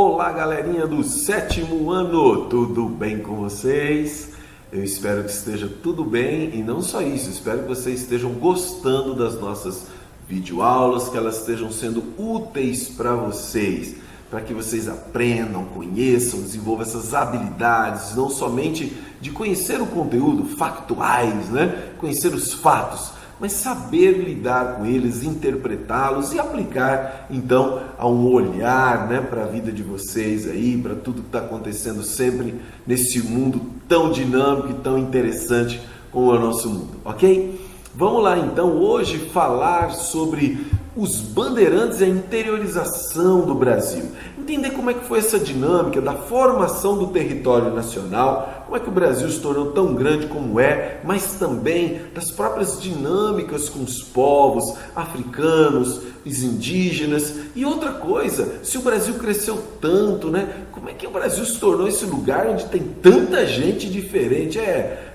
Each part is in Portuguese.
Olá, galerinha do sétimo ano, tudo bem com vocês? Eu espero que esteja tudo bem e não só isso, espero que vocês estejam gostando das nossas videoaulas, que elas estejam sendo úteis para vocês, para que vocês aprendam, conheçam, desenvolvam essas habilidades, não somente de conhecer o conteúdo, factuais, né? Conhecer os fatos, mas saber lidar com eles, interpretá-los e aplicar, então, a um olhar, né, para a vida de vocês aí, para tudo que está acontecendo sempre nesse mundo tão dinâmico e tão interessante como é o nosso mundo, ok? Vamos lá, então, hoje falar sobre os bandeirantes e a interiorização do Brasil. Entender como é que foi essa dinâmica da formação do território nacional, como é que o Brasil se tornou tão grande como é, mas também das próprias dinâmicas com os povos africanos, os indígenas e outra coisa, se o Brasil cresceu tanto, né? Como é que o Brasil se tornou esse lugar onde tem tanta gente diferente,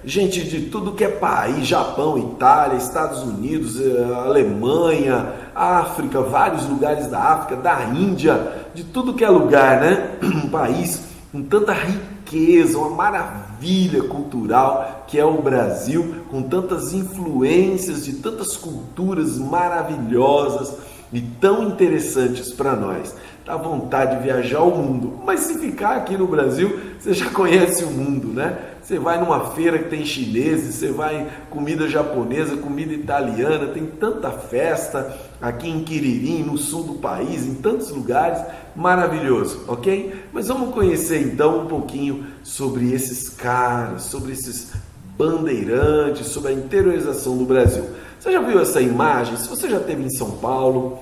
gente de tudo que é país, Japão, Itália, Estados Unidos, Alemanha, África, vários lugares da África, da Índia, de tudo que é lugar, né? Um país com tanta riqueza, uma maravilha cultural que é o Brasil, com tantas influências de tantas culturas maravilhosas e tão interessantes para nós. Dá vontade de viajar o mundo, mas se ficar aqui no Brasil, você já conhece o mundo, né? Você vai numa feira que tem chineses, você vai comida japonesa, comida italiana, tem tanta festa aqui em Quiririm, no sul do país, em tantos lugares, maravilhoso, ok? Mas vamos conhecer então um pouquinho sobre esses caras, sobre esses bandeirantes, sobre a interiorização do Brasil. Você já viu essa imagem? Se você já esteve em São Paulo,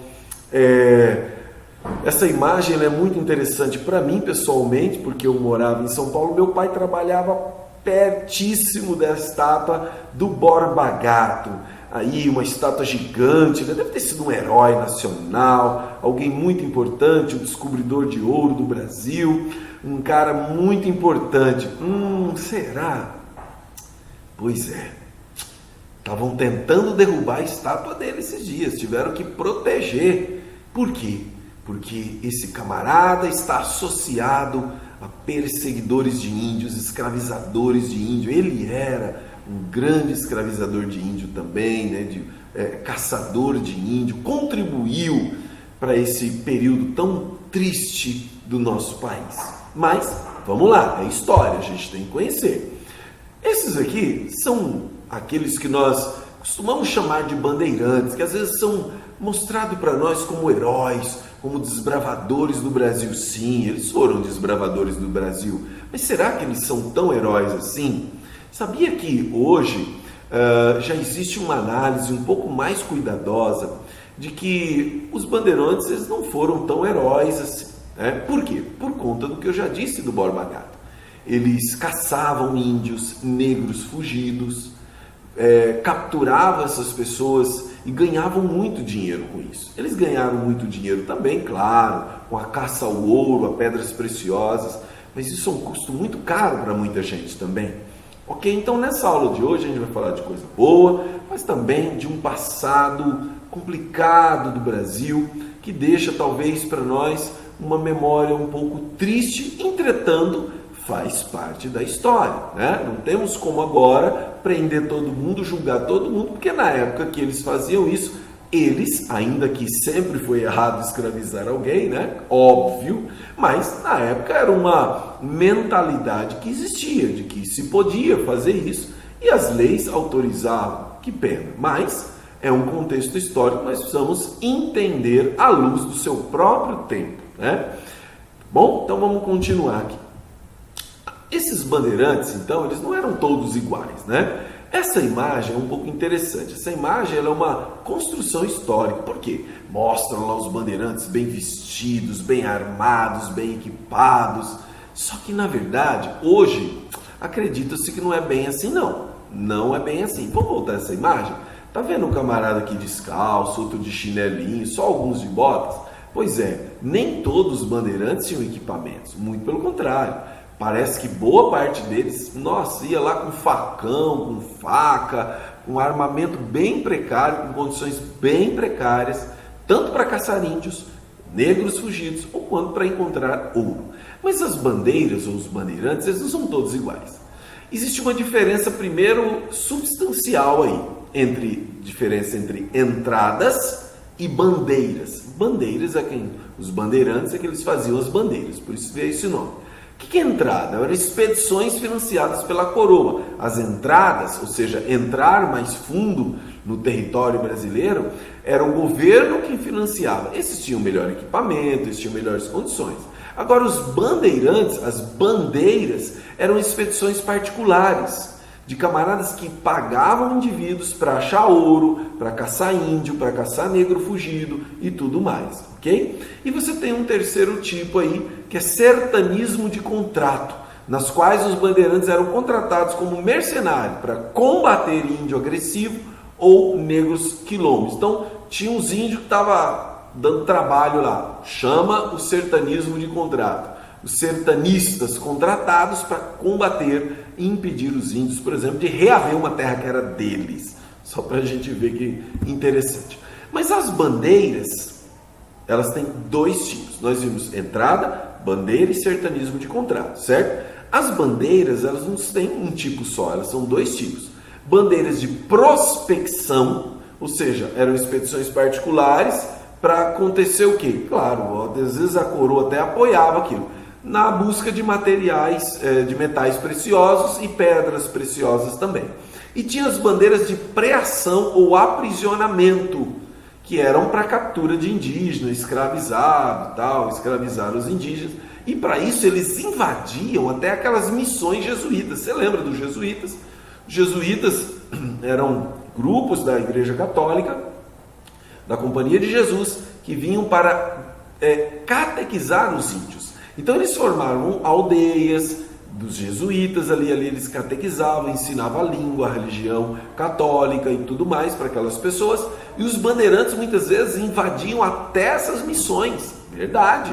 essa imagem ela é muito interessante para mim pessoalmente, porque eu morava em São Paulo, meu pai trabalhava pertíssimo da estátua do Borba Gato, aí uma estátua gigante, deve ter sido um herói nacional, alguém muito importante, o descobridor de ouro do Brasil, um cara muito importante. Será? Pois é, estavam tentando derrubar a estátua dele esses dias, tiveram que proteger. Por quê? Porque esse camarada está associado a perseguidores de índios, escravizadores de índio. Ele era um grande escravizador de índio também, né? Caçador de índio, contribuiu para esse período tão triste do nosso país. Mas, vamos lá, é história, a gente tem que conhecer. Esses aqui são aqueles que nós costumamos chamar de bandeirantes, que às vezes são mostrados para nós como heróis, como desbravadores do Brasil. Sim, eles foram desbravadores do Brasil, mas será que eles são tão heróis assim? Sabia que hoje já existe uma análise um pouco mais cuidadosa de que os bandeirantes eles não foram tão heróis assim, né? Por quê? Por conta do que eu já disse do Borba Gato. Eles caçavam índios, negros fugidos, capturavam essas pessoas e ganhavam muito dinheiro com isso. Eles ganharam muito dinheiro também, claro, com a caça ao ouro, a pedras preciosas, mas isso é um custo muito caro para muita gente também. Ok? Então nessa aula de hoje a gente vai falar de coisa boa, mas também de um passado complicado do Brasil, que deixa talvez para nós uma memória um pouco triste, entretanto, faz parte da história, né? Não temos como agora prender todo mundo, julgar todo mundo, porque na época que eles faziam isso, eles, ainda que sempre foi errado escravizar alguém, né? Óbvio, mas na época era uma mentalidade que existia, de que se podia fazer isso, e as leis autorizavam, que pena, mas é um contexto histórico que nós precisamos entender à luz do seu próprio tempo, né? Bom, então vamos continuar aqui. Esses bandeirantes, então, eles não eram todos iguais, né? Essa imagem é um pouco interessante. Essa imagem ela é uma construção histórica. Por quê? Mostram lá os bandeirantes bem vestidos, bem armados, bem equipados. Só que, na verdade, hoje, acredita-se que não é bem assim, não. Não é bem assim. Vamos voltar a essa imagem? Tá vendo um camarada aqui descalço, outro de chinelinho, só alguns de botas? Pois é, nem todos os bandeirantes tinham equipamentos. Muito pelo contrário. Parece que boa parte deles, nossa, ia lá com facão, com faca, com armamento bem precário, com condições bem precárias, tanto para caçar índios, negros fugidos ou quando para encontrar ouro. Mas as bandeiras ou os bandeirantes, eles não são todos iguais. Existe uma diferença, primeiro, substancial aí, diferença entre entradas e bandeiras. Bandeiras é quem? Os bandeirantes é que eles faziam as bandeiras, por isso veio esse nome. O que é entrada? Eram expedições financiadas pela coroa. As entradas, ou seja, entrar mais fundo no território brasileiro, era o governo quem financiava. Esses tinham melhor equipamento, esses tinham melhores condições. Agora, os bandeirantes, as bandeiras, eram expedições particulares, de camaradas que pagavam indivíduos para achar ouro, para caçar índio, para caçar negro fugido e tudo mais, ok? E você tem um terceiro tipo aí, que é sertanismo de contrato, nas quais os bandeirantes eram contratados como mercenários para combater índio agressivo ou negros quilombos. Então, tinha uns índios que estavam dando trabalho lá, chama o sertanismo de contrato. Os sertanistas contratados para combater e impedir os índios, por exemplo, de reaver uma terra que era deles. Só para a gente ver que interessante. Mas as bandeiras, elas têm dois tipos. Nós vimos entrada, bandeira e sertanismo de contrato, certo? As bandeiras, elas não têm um tipo só, elas são dois tipos. Bandeiras de prospecção, ou seja, eram expedições particulares para acontecer o quê? Claro, às vezes a coroa até apoiava aquilo, na busca de materiais, de metais preciosos e pedras preciosas também. E tinha as bandeiras de preação ou aprisionamento, que eram para captura de indígenas, escravizado, tal, escravizar os indígenas. E para isso eles invadiam até aquelas missões jesuítas. Você lembra dos jesuítas? Os jesuítas eram grupos da Igreja Católica, da Companhia de Jesus, que vinham para catequizar os índios. Então eles formaram aldeias dos jesuítas, ali eles catequizavam, ensinavam a língua, a religião católica e tudo mais para aquelas pessoas. E os bandeirantes muitas vezes invadiam até essas missões, verdade.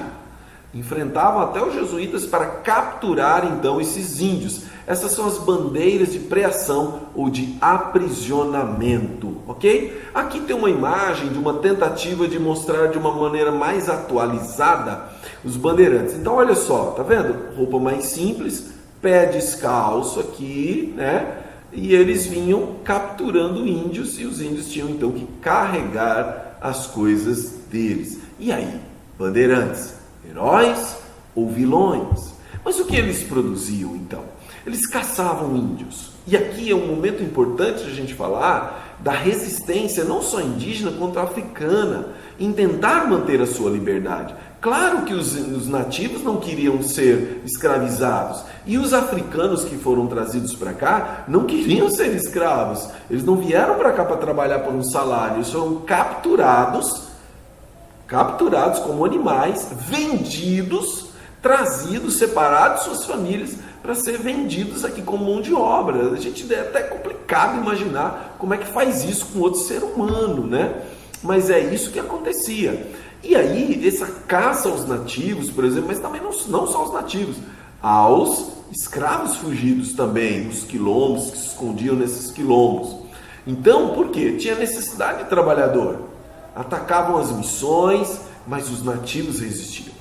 Enfrentavam até os jesuítas para capturar então esses índios. Essas são as bandeiras de preação ou de aprisionamento, ok? Aqui tem uma imagem de uma tentativa de mostrar de uma maneira mais atualizada os bandeirantes. Então olha só, tá vendo? Roupa mais simples, pé descalço aqui, né? E eles vinham capturando índios e os índios tinham então que carregar as coisas deles. E aí, bandeirantes, heróis ou vilões? Mas o que eles produziam então? Eles caçavam índios. E aqui é um momento importante de a gente falar da resistência não só indígena quanto africana em tentar manter a sua liberdade. Claro que os nativos não queriam ser escravizados e os africanos que foram trazidos para cá não queriam ser escravos. Eles não vieram para cá para trabalhar por um salário, eles foram capturados como animais, vendidos, trazidos, separados de suas famílias para ser vendidos aqui como mão de obra. A gente é até complicado imaginar como é que faz isso com outro ser humano, né? Mas é isso que acontecia. E aí, essa caça aos nativos, por exemplo, mas também não só aos nativos, aos escravos fugidos também, os quilombos que se escondiam nesses quilombos. Então, por quê? Tinha necessidade de trabalhador. Atacavam as missões, mas os nativos resistiam.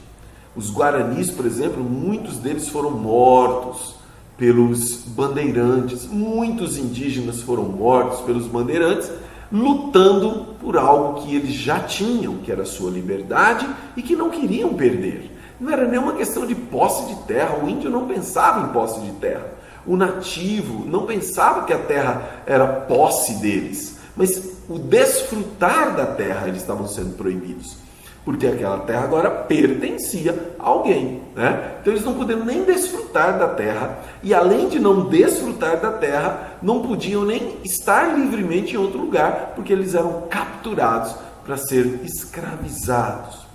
Os guaranis, por exemplo, muitos deles foram mortos pelos bandeirantes. Muitos indígenas foram mortos pelos bandeirantes, lutando por algo que eles já tinham, que era a sua liberdade e que não queriam perder. Não era nenhuma questão de posse de terra. O índio não pensava em posse de terra. O nativo não pensava que a terra era posse deles. Mas o desfrutar da terra, eles estavam sendo proibidos. Porque aquela terra agora pertencia a alguém, né? Então eles não podiam nem desfrutar da terra. E além de não desfrutar da terra, não podiam nem estar livremente em outro lugar, porque eles eram capturados para ser escravizados.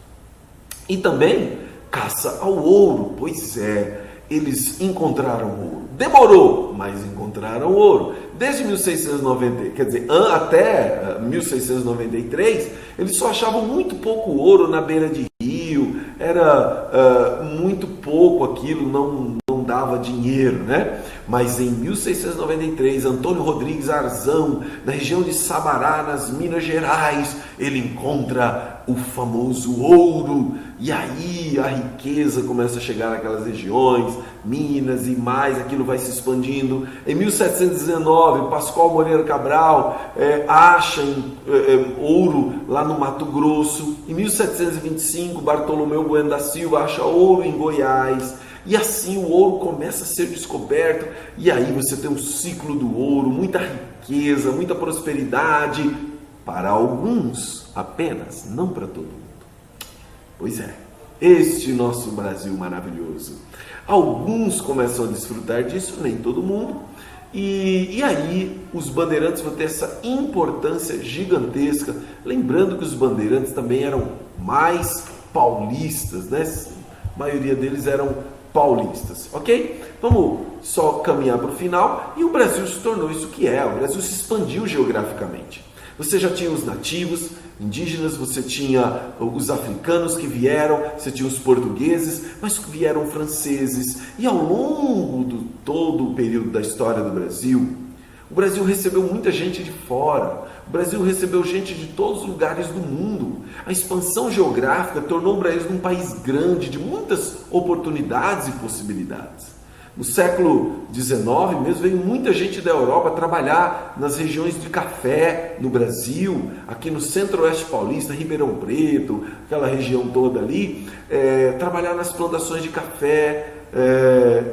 E também caça ao ouro, pois é, eles encontraram ouro. Demorou, mas encontraram ouro. Desde 1690, quer dizer, até 1693, eles só achavam muito pouco ouro na beira de rio, era muito pouco aquilo, não dava dinheiro, né? Mas em 1693, Antônio Rodrigues Arzão, na região de Sabará, nas Minas Gerais, ele encontra o famoso ouro, e aí a riqueza começa a chegar naquelas regiões, Minas e mais, aquilo vai se expandindo. Em 1719, Pascoal Moreira Cabral acha ouro lá no Mato Grosso. Em 1725, Bartolomeu Bueno da Silva acha ouro em Goiás. E assim o ouro começa a ser descoberto, e aí você tem um ciclo do ouro, muita riqueza, muita prosperidade, para alguns apenas, não para todo mundo. Pois é, este nosso Brasil maravilhoso. Alguns começam a desfrutar disso, nem todo mundo, e aí os bandeirantes vão ter essa importância gigantesca, lembrando que os bandeirantes também eram mais paulistas, né? A maioria deles eram paulistas, ok? Vamos só caminhar para o final, e o Brasil se tornou isso que é, o Brasil se expandiu geograficamente. Você já tinha os nativos, indígenas, você tinha os africanos que vieram, você tinha os portugueses, mas vieram franceses, e ao longo de todo o período da história do Brasil, o Brasil recebeu muita gente de fora, o Brasil recebeu gente de todos os lugares do mundo. A expansão geográfica tornou o Brasil um país grande, de muitas oportunidades e possibilidades. No século XIX mesmo, veio muita gente da Europa trabalhar nas regiões de café no Brasil, aqui no centro-oeste paulista, Ribeirão Preto, aquela região toda ali, trabalhar nas plantações de café.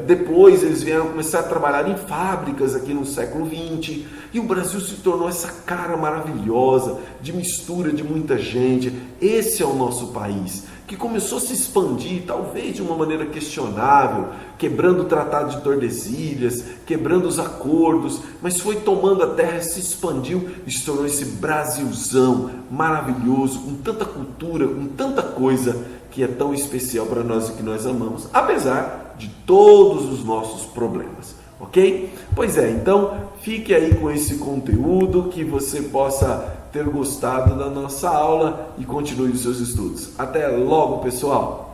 Depois eles vieram começar a trabalhar em fábricas aqui no século XX, e o Brasil se tornou essa cara maravilhosa de mistura de muita gente. Esse é o nosso país, que começou a se expandir, talvez de uma maneira questionável, quebrando o Tratado de Tordesilhas, quebrando os acordos, mas foi tomando a terra, se expandiu e se tornou esse Brasilzão maravilhoso, com tanta cultura, com tanta coisa que é tão especial para nós e que nós amamos, apesar de todos os nossos problemas, ok? Pois é, então fique aí com esse conteúdo, que você possa ter gostado da nossa aula e continue os seus estudos. Até logo, pessoal!